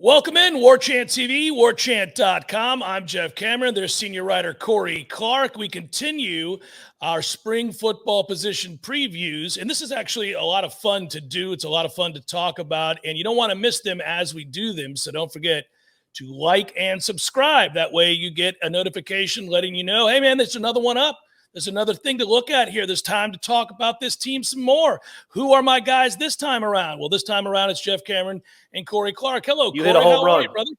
Welcome in, Warchant TV, warchant.com. I'm Jeff Cameron. There's senior writer Corey Clark. We continue our spring football position previews, and this is actually a lot of fun to do. It's a lot of fun to talk about, and you don't want to miss them as we do them, so don't forget to like and subscribe. That way you get a notification letting you know, hey, man, there's another one up. There's another thing to look at here. There's time to talk about this team some more. Who are my guys this time around? Well, this time around, it's Jeff Cameron and Corey Clark. Hello, you Corey. Hit a home How run. Are you, brother?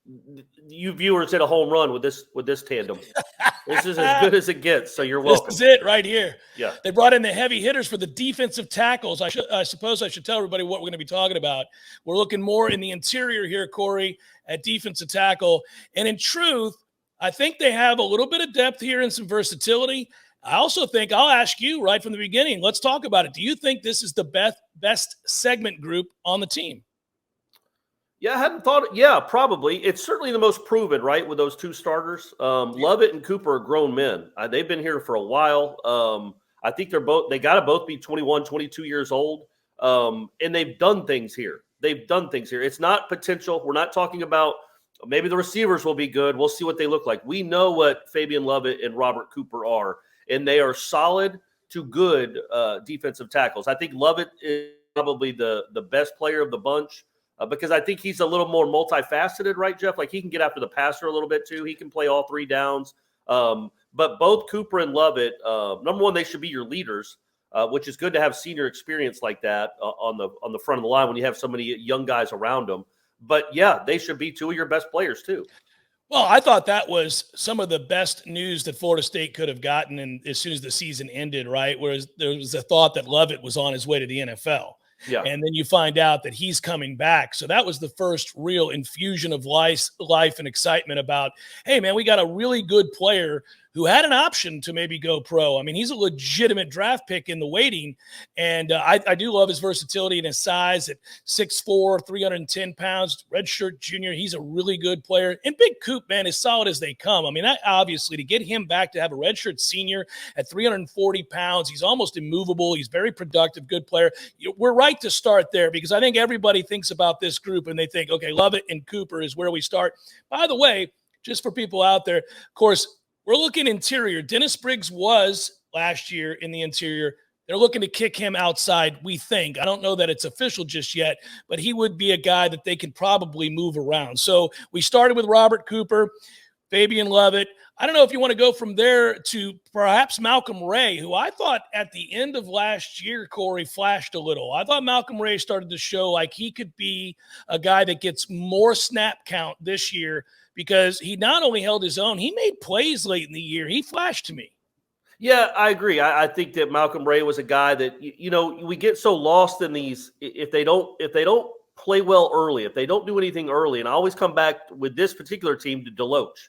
You viewers hit a home run with this tandem. This is as good as it gets, so you're welcome. This is it right here. Yeah. They brought in the heavy hitters for the defensive tackles. I suppose I should tell everybody what we're going to be talking about. We're looking more in the interior here, Corey, at defensive tackle. And in truth, I think they have a little bit of depth here and some versatility. I also think I'll ask you right from the beginning. Let's talk about it. Do you think this is the best segment group on the team? Yeah, I hadn't thought it. Yeah, probably. It's certainly the most proven, right, with those two starters. Lovett and Cooper are grown men. They've been here for a while. I think they got to both be 21, 22 years old. And they've done things here. It's not potential. We're not talking about maybe the receivers will be good. We'll see what they look like. We know what Fabian Lovett and Robert Cooper are. And they are solid to good defensive tackles. I think Lovett is probably the best player of the bunch because I think he's a little more multifaceted, right, Jeff? Like he can get after the passer a little bit too. He can play all three downs. But both Cooper and Lovett, number one, they should be your leaders, which is good to have senior experience like that on the front of the line when you have so many young guys around them. But, yeah, they should be two of your best players too. Well, I thought that was some of the best news that Florida State could have gotten as soon as the season ended, right? Whereas there was a thought that Lovett was on his way to the NFL. Yeah. And then you find out that he's coming back. So that was the first real infusion of life and excitement about, hey, man, we got a really good player who had an option to maybe go pro. I mean, he's a legitimate draft pick in the waiting. And I do love his versatility and his size at 6'4", 310 pounds, redshirt junior. He's a really good player. And Big Coop, man, as solid as they come. I mean, obviously, to get him back to have a redshirt senior at 340 pounds, he's almost immovable. He's very productive, good player. We're right to start there because I think everybody thinks about this group and they think, okay, Lovett and Cooper is where we start. By the way, just for people out there, of course, we're looking interior. Dennis Briggs was last year in the interior. They're looking to kick him outside, we think. I don't know that it's official just yet, but he would be a guy that they can probably move around. So we started with Robert Cooper, Fabian Lovett. I don't know if you want to go from there to perhaps Malcolm Ray, who I thought at the end of last year, Corey, flashed a little. I thought Malcolm Ray started to show like he could be a guy that gets more snap count this year because he not only held his own, he made plays late in the year. He flashed to me. Yeah, I agree. I think that Malcolm Ray was a guy that, we get so lost in these if they don't play well early, if they don't do anything early. And I always come back with this particular team to Deloach.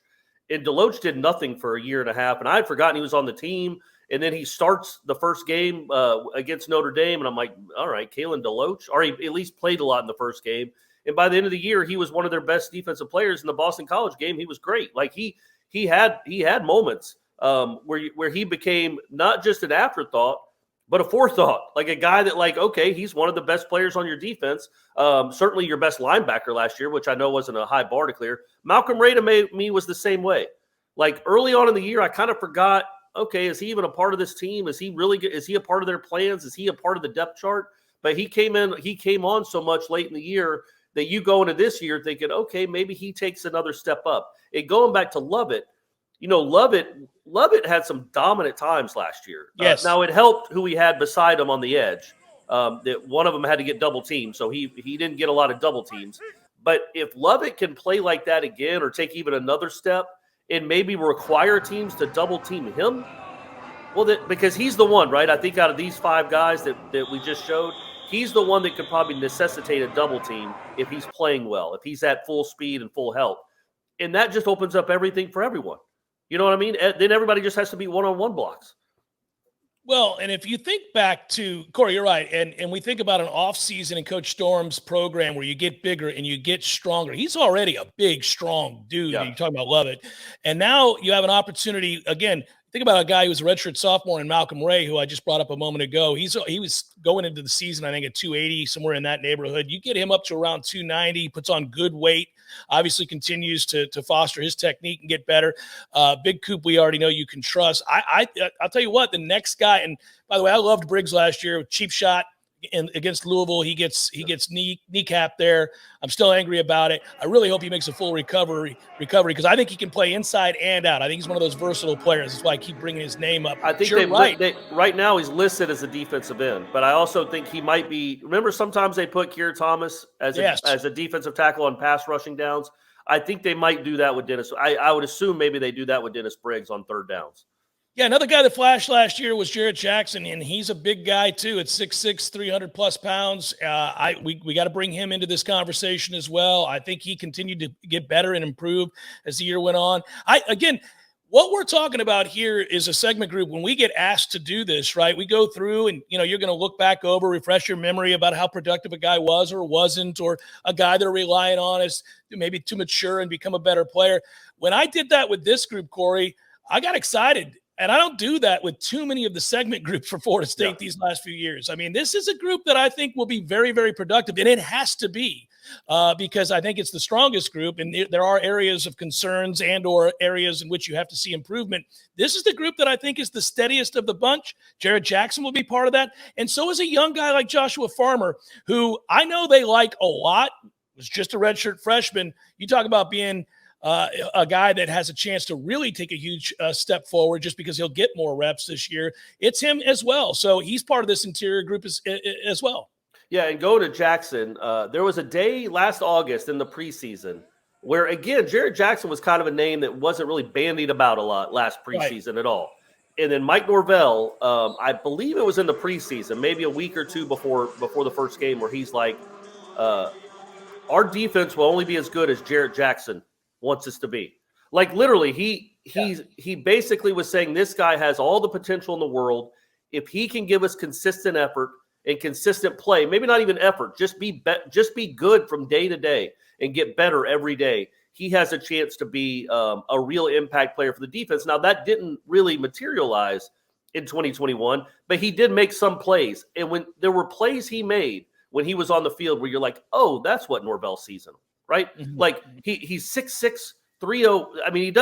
And Deloach did nothing for a year and a half. And I had forgotten he was on the team. And then he starts the first game against Notre Dame. And I'm like, all right, Kalen Deloach, or he at least played a lot in the first game. And by the end of the year, he was one of their best defensive players in the Boston College game. He was great. Like he had moments where he became not just an afterthought, but a forethought, like a guy that okay, he's one of the best players on your defense. Certainly your best linebacker last year, which I know wasn't a high bar to clear. Malcolm Ray to me was the same way. Like early on in the year, I kind of forgot, okay, is he even a part of this team? Is he really good? Is he a part of their plans? Is he a part of the depth chart? But he came on so much late in the year that you go into this year thinking, okay, maybe he takes another step up. And going back to Lovett, Lovett had some dominant times last year. Yes. Now it helped who he had beside him on the edge. That one of them had to get double teamed, so he didn't get a lot of double teams. But if Lovett can play like that again or take even another step and maybe require teams to double team him, because he's the one, right? I think out of these five guys that we just showed, he's the one that could probably necessitate a double team if he's playing well, if he's at full speed and full health. And that just opens up everything for everyone. You know what I mean? Then everybody just has to be one-on-one blocks. Well, and if you think back to, Corey, you're right, and we think about an offseason in Coach Storm's program where you get bigger and you get stronger. He's already a big, strong dude. Yeah. You're talking about Lovett. And now you have an opportunity, again, think about a guy who was a redshirt sophomore in Malcolm Ray, who I just brought up a moment ago. He was going into the season, I think, at 280, somewhere in that neighborhood. You get him up to around 290, puts on good weight, obviously continues to foster his technique and get better. Big Coop, we already know you can trust. I'll tell you what, the next guy, and by the way, I loved Briggs last year. Cheap shot against Louisville. He gets kneecap there. I'm still angry about it. I really hope he makes a full recovery because I think he can play inside and out. I think he's one of those versatile players. That's why I keep bringing his name up. I think right now he's listed as a defensive end, but I also think he might be. Remember, sometimes they put Keir Thomas as a defensive tackle on pass rushing downs. I think they might do that with Dennis. I would assume maybe they do that with Dennis Briggs on third downs. Yeah, another guy that flashed last year was Jarrett Jackson, and he's a big guy too. At 6'6", 300-plus pounds. We got to bring him into this conversation as well. I think he continued to get better and improve as the year went on. Again, what we're talking about here is a segment group. When we get asked to do this, right, we go through and, you're going to look back over, refresh your memory about how productive a guy was or wasn't, or a guy they're relying on as maybe to mature and become a better player. When I did that with this group, Corey, I got excited. And I don't do that with too many of the segment groups for Florida State these last few years. I mean, this is a group that I think will be very, very productive, and it has to be because I think it's the strongest group, and there are areas of concerns and or areas in which you have to see improvement. This is the group that I think is the steadiest of the bunch. Jarrett Jackson will be part of that, and so is a young guy like Joshua Farmer, who I know they like a lot, was just a redshirt freshman. You talk about being a guy that has a chance to really take a huge step forward just because he'll get more reps this year. It's him as well. So he's part of this interior group as well. Yeah, and going to Jackson, there was a day last August in the preseason where, again, Jarrett Jackson was kind of a name that wasn't really bandied about a lot last preseason at all. And then Mike Norvell, I believe it was in the preseason, maybe a week or two before the first game, where he's like, our defense will only be as good as Jarrett Jackson wants us to be. Like, literally, he basically was saying this guy has all the potential in the world. If he can give us consistent effort and consistent play, maybe not even effort, just be good from day to day and get better every day, he has a chance to be a real impact player for the defense. Now, that didn't really materialize in 2021, but he did make some plays. And when there were plays he made when he was on the field where you're like, oh, that's what Norvell sees him. Right? Mm-hmm. Like he's 6'6", 3'0". I mean,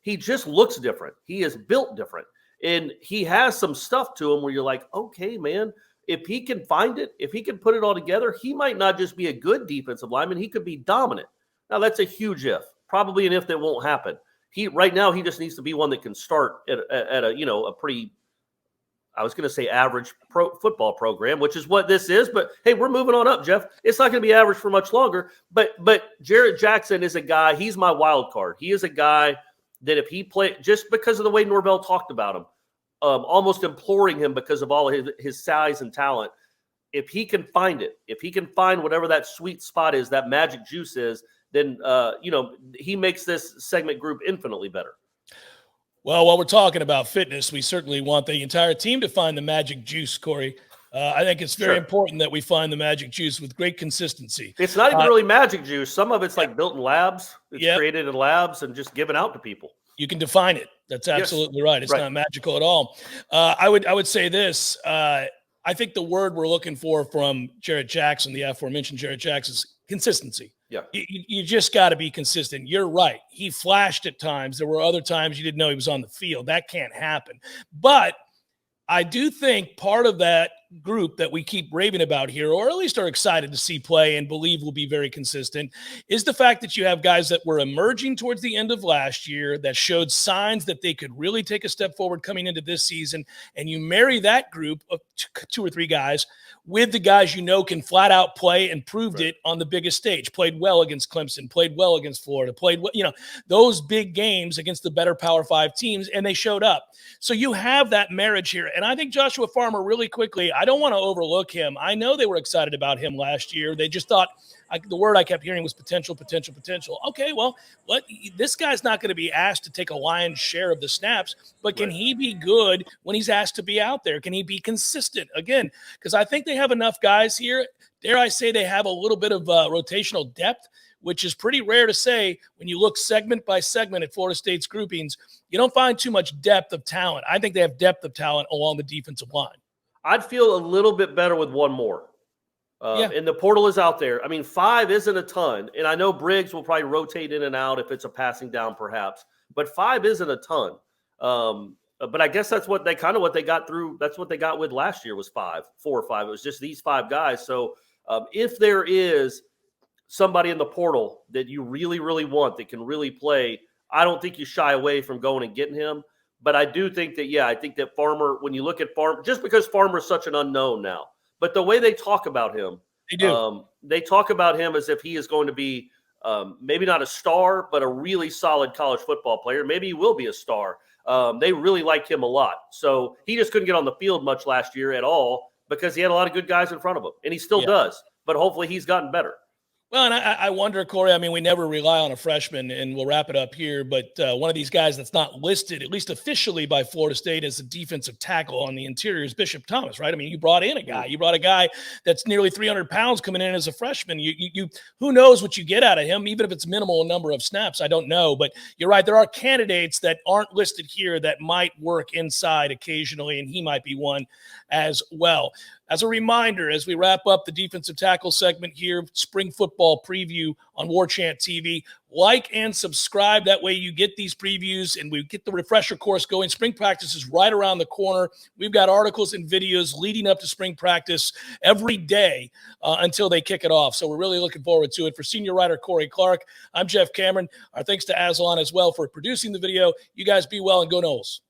he just looks different. He is built different. And he has some stuff to him where you're like, okay, man, if he can find it, if he can put it all together, he might not just be a good defensive lineman, he could be dominant. Now, that's a huge if. Probably an if that won't happen. Right now, he just needs to be one that can start at a pretty, I was going to say average football program, which is what this is. But, hey, we're moving on up, Jeff. It's not going to be average for much longer. But Jarrett Jackson is a guy, he's my wild card. He is a guy that if he played, just because of the way Norvell talked about him, almost imploring him because of all his size and talent, if he can find it, if he can find whatever that sweet spot is, that magic juice is, then, he makes this segment group infinitely better. Well, while we're talking about fitness, we certainly want the entire team to find the magic juice, Corey. I think it's very important that we find the magic juice with great consistency. It's not even really magic juice. Some of it's like built in labs. It's created in labs and just given out to people. You can define it. That's absolutely right. It's not magical at all. I would say this. I think the word we're looking for from Jarrett Jackson, the aforementioned Jarrett Jackson, is consistency. Yeah. You just got to be consistent. You're right. He flashed at times. There were other times you didn't know he was on the field. That can't happen. But I do think part of that group that we keep raving about here, or at least are excited to see play and believe will be very consistent, is the fact that you have guys that were emerging towards the end of last year that showed signs that they could really take a step forward coming into this season. And you marry that group of two or three guys with the guys can flat out play and proved it on the biggest stage, played well against Clemson, played well against Florida, played those big games against the better Power 5 teams, and they showed up. So you have that marriage here. And I think Joshua Farmer, really quickly, I don't want to overlook him. I know they were excited about him last year. They just thought the word I kept hearing was potential. Okay, well, this guy's not going to be asked to take a lion's share of the snaps, but can he be good when he's asked to be out there? Can he be consistent? Again, because I think they have enough guys here. Dare I say they have a little bit of rotational depth, which is pretty rare to say when you look segment by segment at Florida State's groupings. You don't find too much depth of talent. I think they have depth of talent along the defensive line. I'd feel a little bit better with one more. And the portal is out there. I mean, 5 isn't a ton. And I know Briggs will probably rotate in and out if it's a passing down, perhaps. But 5 isn't a ton. But I guess that's what they got through. That's what they got with last year was 4 or 5. It was just these 5 guys. So if there is somebody in the portal that you really, really want that can really play, I don't think you shy away from going and getting him. But I do think that, I think that Farmer, when you look at Farmer, just because Farmer is such an unknown now, but the way they talk about him, they talk about him as if he is going to be maybe not a star, but a really solid college football player. Maybe he will be a star. They really liked him a lot. So he just couldn't get on the field much last year at all because he had a lot of good guys in front of him, and he still does. But hopefully he's gotten better. Well, and I wonder, Corey, I mean, we never rely on a freshman, and we'll wrap it up here, but one of these guys that's not listed, at least officially by Florida State, as a defensive tackle on the interior is Bishop Thomas, right? I mean, you brought in a guy. You brought a guy that's nearly 300 pounds coming in as a freshman. You who knows what you get out of him, even if it's minimal number of snaps, I don't know. But you're right, there are candidates that aren't listed here that might work inside occasionally, and he might be one as well. As a reminder, as we wrap up the defensive tackle segment here, spring football preview on Warchant TV, like and subscribe. That way you get these previews and we get the refresher course going. Spring practice is right around the corner. We've got articles and videos leading up to spring practice every day until they kick it off. So we're really looking forward to it. For senior writer Corey Clark, I'm Jeff Cameron. Our thanks to Aslan as well for producing the video. You guys be well and go Noles.